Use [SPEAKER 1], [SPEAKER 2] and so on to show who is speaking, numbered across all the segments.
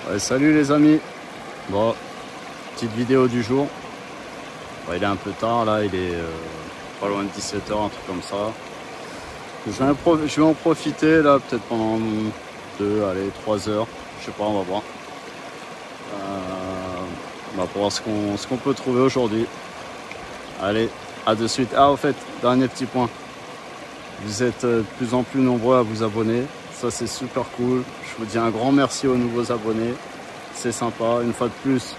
[SPEAKER 1] Ouais, salut les amis. Bon, petite vidéo du jour. Ouais, il est un peu tard là, il est pas loin de 17 h, un truc comme ça. Je vais en profiter là, peut-être pendant 3 heures. Je sais pas, on va voir. Pour voir ce qu'on peut trouver aujourd'hui. Allez, à de suite. Ah, au fait, dernier petit point. Vous êtes de plus en plus nombreux à vous abonner. Ça, c'est super cool. Je vous dis un grand merci aux nouveaux abonnés. C'est sympa. Une fois de plus,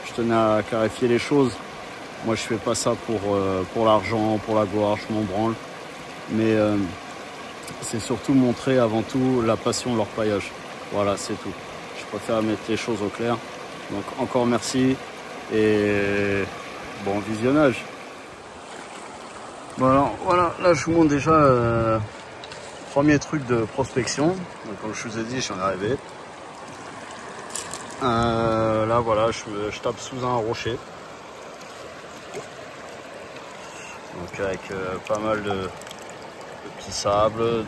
[SPEAKER 1] je tenais à clarifier les choses. Moi, je fais pas ça pour l'argent, pour la gloire, je m'en branle. Mais c'est surtout montrer avant tout la passion de l'orpaillage. Voilà, c'est tout. Je préfère mettre les choses au clair. Donc, encore merci et bon visionnage. Bon alors, voilà, là je vous montre déjà premier truc de prospection. Donc, comme je vous ai dit, j'en ai rêvé. Là voilà, je tape sous un rocher. Donc avec pas mal de petits sables,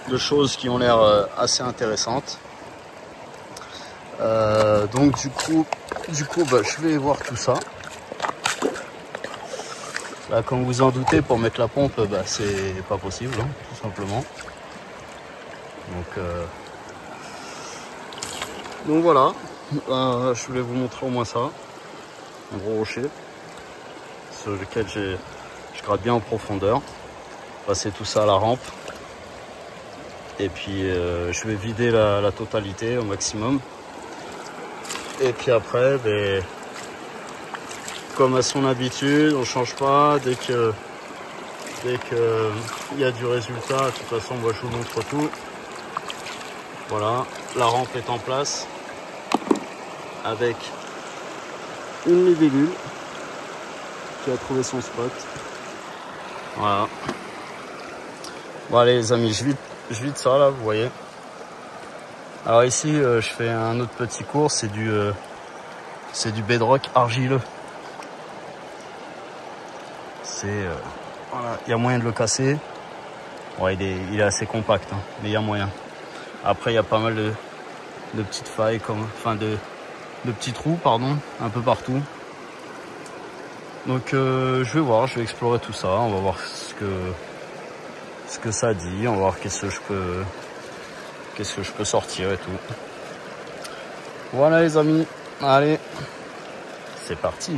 [SPEAKER 1] de choses qui ont l'air assez intéressantes. Donc du coup je vais voir tout ça. Là, comme vous en doutez, pour mettre la pompe, c'est pas possible, hein, tout simplement. Donc voilà, je voulais vous montrer au moins ça. Un gros rocher sur lequel je gratte bien en profondeur. Passer tout ça à la rampe. Et puis je vais vider la totalité au maximum. Et puis après, comme à son habitude, on change pas. Dès que il y a du résultat, de toute façon, moi je vous montre tout. Voilà, la rampe est en place avec une libellule qui a trouvé son spot. Voilà. Bon allez les amis, je vide ça là, vous voyez. Alors ici, je fais un autre petit cours, c'est du bedrock argileux. Voilà, il y a moyen de le casser. Ouais, il est assez compact, hein, mais il y a moyen. Après, il y a pas mal de petites failles, de petits trous, pardon, un peu partout. Donc, je vais explorer tout ça. On va voir ce que ça dit. On va voir qu'est-ce que je peux sortir et tout. Voilà les amis, allez, c'est parti.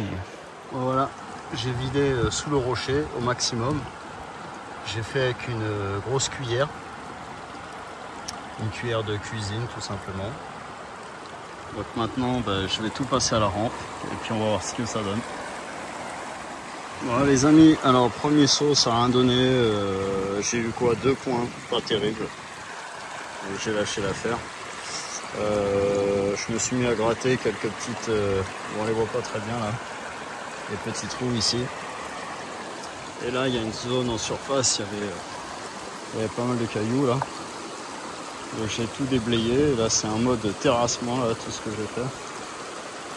[SPEAKER 1] Voilà. J'ai vidé sous le rocher au maximum. J'ai fait avec une grosse cuillère. Une cuillère de cuisine tout simplement. Donc maintenant je vais tout passer à la rampe. Et puis on va voir ce que ça donne. Voilà les amis, alors premier saut ça n'a rien donné. J'ai eu quoi, 2 points, pas terrible. J'ai lâché l'affaire. Je me suis mis à gratter quelques petites... on les voit pas très bien là. Les petits trous ici. Et là il y a une zone en surface, il y avait pas mal de cailloux là. Donc j'ai tout déblayé. Et là c'est un mode terrassement là, tout ce que j'ai fait.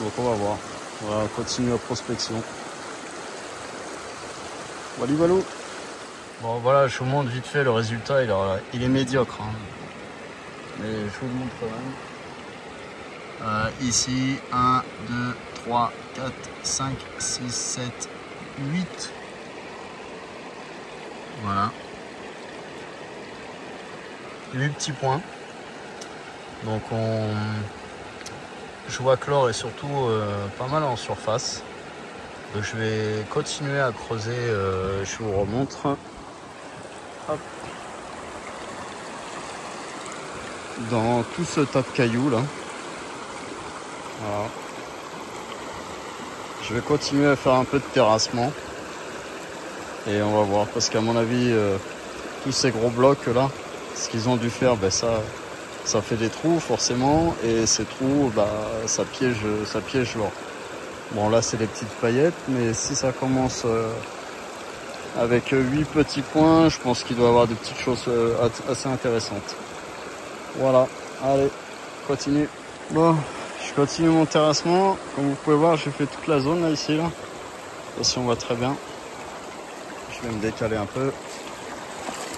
[SPEAKER 1] Donc on va voir. On va continuer la prospection. Voilà, voilà. Bon voilà, je vous montre vite fait le résultat. Il est médiocre, hein. Mais je vous le montre quand même. Ici 1, 2, 3, 4, 5, 6, 7, 8. Voilà. 8 petits points. Donc je vois que l'or est surtout pas mal en surface. Donc je vais continuer à creuser, je vous remontre. Hop. Dans tout ce tas de cailloux là. Voilà. Je vais continuer à faire un peu de terrassement. Et on va voir, parce qu'à mon avis, tous ces gros blocs là, ce qu'ils ont dû faire, ça fait des trous forcément. Et ces trous, ça piège l'or. Bon là c'est des petites paillettes, mais si ça commence avec 8 petits points, je pense qu'il doit y avoir des petites choses assez intéressantes. Voilà, allez, continue. Bon, je continue mon terrassement. Comme vous pouvez voir, j'ai fait toute la zone là ici là. Si on voit très bien. Je vais me décaler un peu.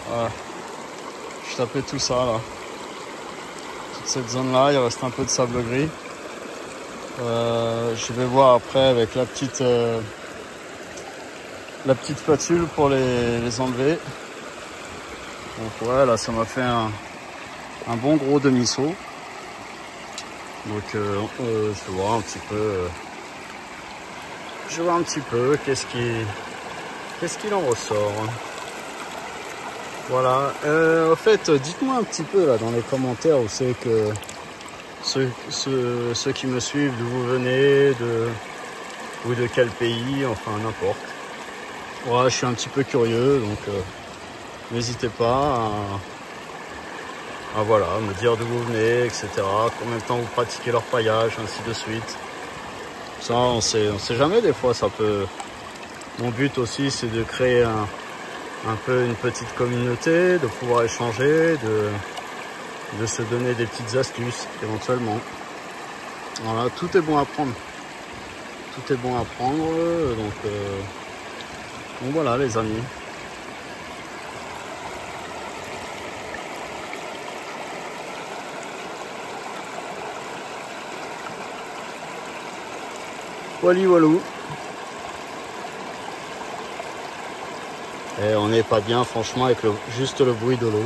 [SPEAKER 1] Voilà. Je tapais tout ça là. cette zone-là, il reste un peu de sable gris. Je vais voir après avec la petite spatule pour les enlever. Donc ouais, là ça m'a fait un bon gros demi-saut. Donc je vais voir un petit peu. Je vais voir un petit peu qu'est-ce qu'il en ressort. Voilà. En fait, dites-moi un petit peu là dans les commentaires où c'est que ceux qui me suivent, d'où vous venez, ou de quel pays, enfin n'importe. Voilà, je suis un petit peu curieux, donc n'hésitez pas à voilà, me dire d'où vous venez, etc. Combien de temps vous pratiquez l'orpaillage, ainsi de suite. Ça, on sait jamais, des fois ça peut... Mon but aussi, c'est de créer un peu une petite communauté, de pouvoir échanger, de se donner des petites astuces éventuellement. Voilà, tout est bon à prendre. Tout est bon à prendre, donc voilà les amis. Wally walou. Et on n'est pas bien franchement avec juste le bruit de l'eau.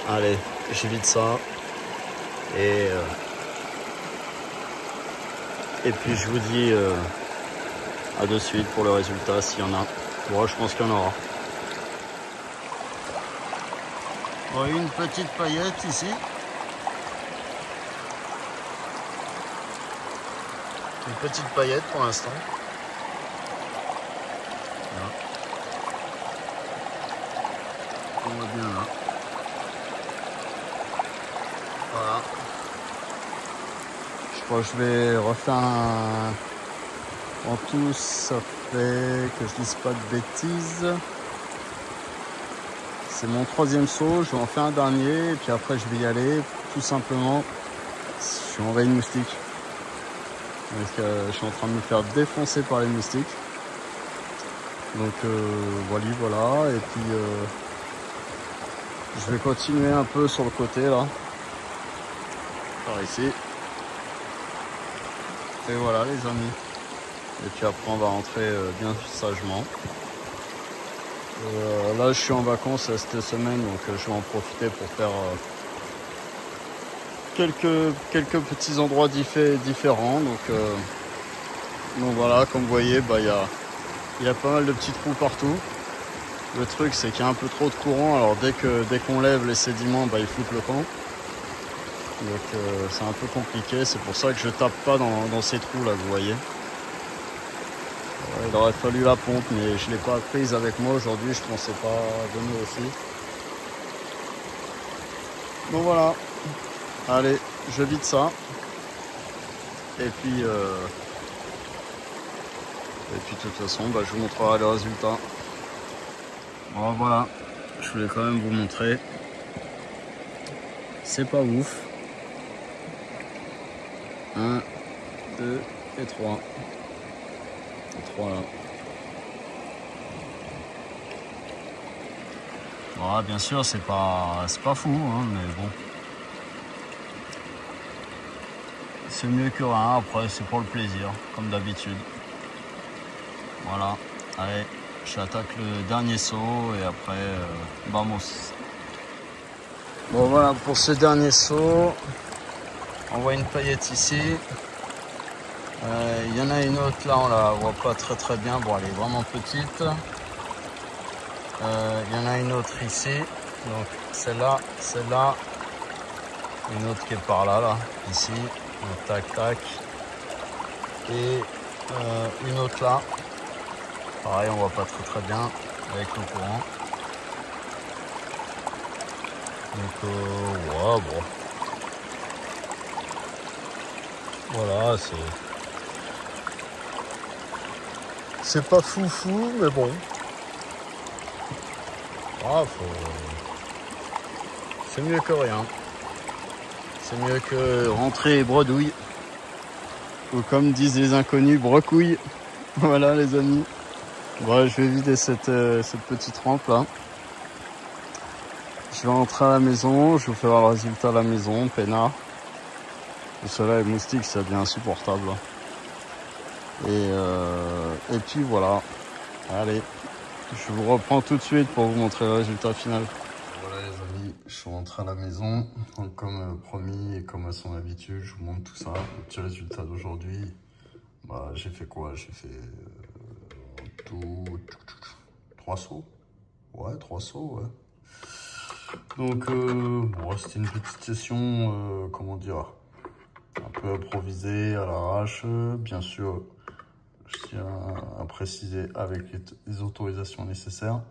[SPEAKER 1] Allez, j'évite ça. Et puis je vous dis à de suite pour le résultat s'il y en a. Bon, je pense qu'il y en aura. Bon, une petite paillette ici. Une petite paillette pour l'instant. Voilà. On voit bien là. Voilà. Je crois que je vais refaire en tout, ça fait que je dise pas de bêtises. C'est mon 3e saut, je vais en faire un dernier et puis après je vais y aller tout simplement. Je suis en veille moustique. Donc, je suis en train de me faire défoncer par les moustiques. Donc voilà. Et puis je vais continuer un peu sur le côté là. Par ici. Et voilà les amis. Et puis après on va rentrer bien sagement. Là je suis en vacances cette semaine, donc je vais en profiter pour faire quelques petits endroits différents. Donc voilà, comme vous voyez, il y a pas mal de petits trous partout. Le truc c'est qu'il y a un peu trop de courant, alors dès qu'on lève les sédiments, ils foutent le camp. Donc c'est un peu compliqué, c'est pour ça que je tape pas dans ces trous là que vous voyez. Il aurait fallu la pompe, mais je l'ai pas prise avec moi aujourd'hui, je pensais pas venir aussi. Donc voilà, allez, je vide ça. Et puis de toute façon, je vous montrerai le résultat. Bon voilà, je voulais quand même vous montrer. C'est pas ouf. 1, 2 et 3. 3 là. Voilà, bien sûr, c'est pas fou, hein, mais bon. C'est mieux que rien, après c'est pour le plaisir, comme d'habitude. Voilà, allez, j'attaque le dernier saut et après, vamos. Bon voilà, pour ce dernier saut, on voit une paillette ici. Il y en a une autre là, on la voit pas très bien, bon elle est vraiment petite. Il y en a une autre ici, donc celle-là, une autre qui est par là, ici, donc, tac, et une autre là, pareil on voit pas très bien avec le courant. Donc ouais, bon, Voilà, c'est pas foufou, mais bon. Ah, c'est mieux que rien. C'est mieux que rentrer et bredouille. Ou comme disent les inconnus, brocouille. Voilà les amis. Bon, je vais vider cette petite rampe là. Je vais rentrer à la maison, je vais vous faire le résultat à la maison, peinard. Le soleil moustique, ça devient insupportable. Et puis voilà. Allez, je vous reprends tout de suite pour vous montrer le résultat final. Voilà les amis, je suis rentré à la maison. Donc, comme promis et comme à son habitude, je vous montre tout ça. Le petit résultat d'aujourd'hui. Bah, j'ai fait quoi? J'ai fait tout 3 sauts. Ouais, 3 sauts, ouais. Donc, bon, c'était une petite session, comment dire, un peu improvisée, à l'arrache. Bien sûr, je tiens à préciser avec les autorisations nécessaires.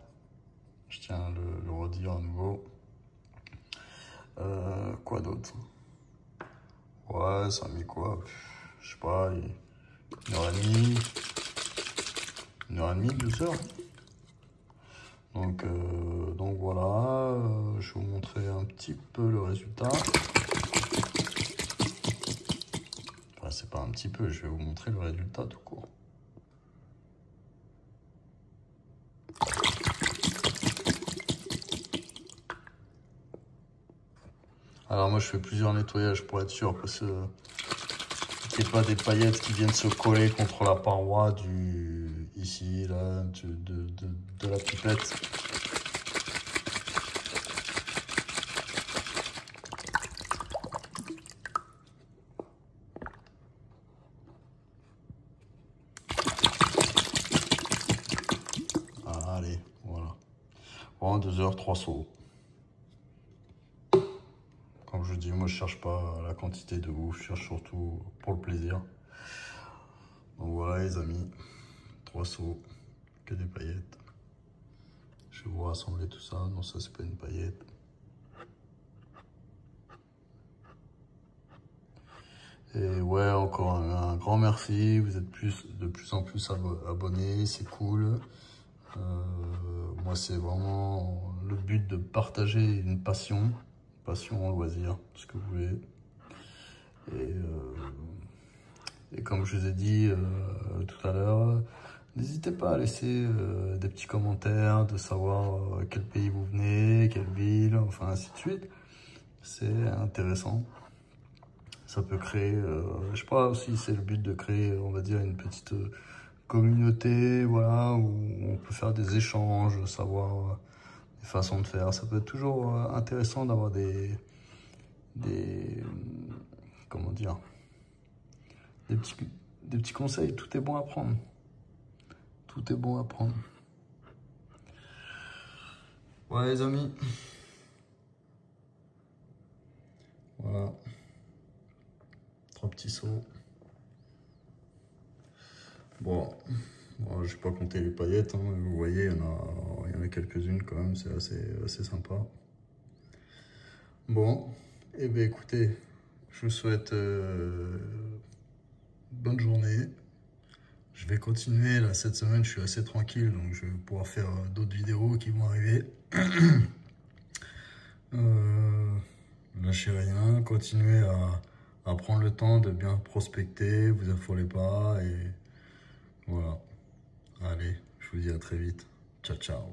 [SPEAKER 1] Je tiens à le redire à nouveau. Quoi d'autre? Ouais, ça a mis quoi? Je sais pas, 1h30. 1h30, 2 heures. Donc voilà, je vais vous montrer un petit peu le résultat. Enfin, c'est pas un petit peu, je vais vous montrer le résultat tout court. Alors moi je fais plusieurs nettoyages pour être sûr, parce que qu'il n'y ait pas des paillettes qui viennent se coller contre la paroi ici, là, de la pipette. Allez, voilà. Bon, 2 heures, 3 sauts. Comme je dis, moi je cherche pas la quantité de ouf, je cherche surtout pour le plaisir. Donc voilà les amis, 3 sauts, que des paillettes. Je vais vous rassembler tout ça. Non, ça c'est pas une paillette. Et ouais, encore un grand merci. Vous êtes de plus en plus abonnés, c'est cool. Moi, c'est vraiment le but de partager une passion en loisir, ce que vous voulez. Et comme je vous ai dit tout à l'heure, n'hésitez pas à laisser des petits commentaires, de savoir quel pays vous venez, quelle ville, enfin ainsi de suite. C'est intéressant. Ça peut créer, je sais pas si c'est le but de créer, on va dire, une petite communauté, voilà, où on peut faire des échanges, savoir des façons de faire. Ça peut être toujours intéressant d'avoir des comment dire, des petits conseils. Tout est bon à prendre. Tout est bon à prendre. Ouais les amis. Voilà. 3 petits sauts. Bon, je vais pas compter les paillettes, hein. Vous voyez, il y en a quelques-unes quand même, c'est assez sympa. Bon, et bien écoutez, je vous souhaite bonne journée. Je vais continuer, là, cette semaine, je suis assez tranquille, donc je vais pouvoir faire d'autres vidéos qui vont arriver. Lâchez rien, continuez à prendre le temps de bien prospecter, vous affolez pas, et voilà. Allez, je vous dis à très vite. Ciao, ciao.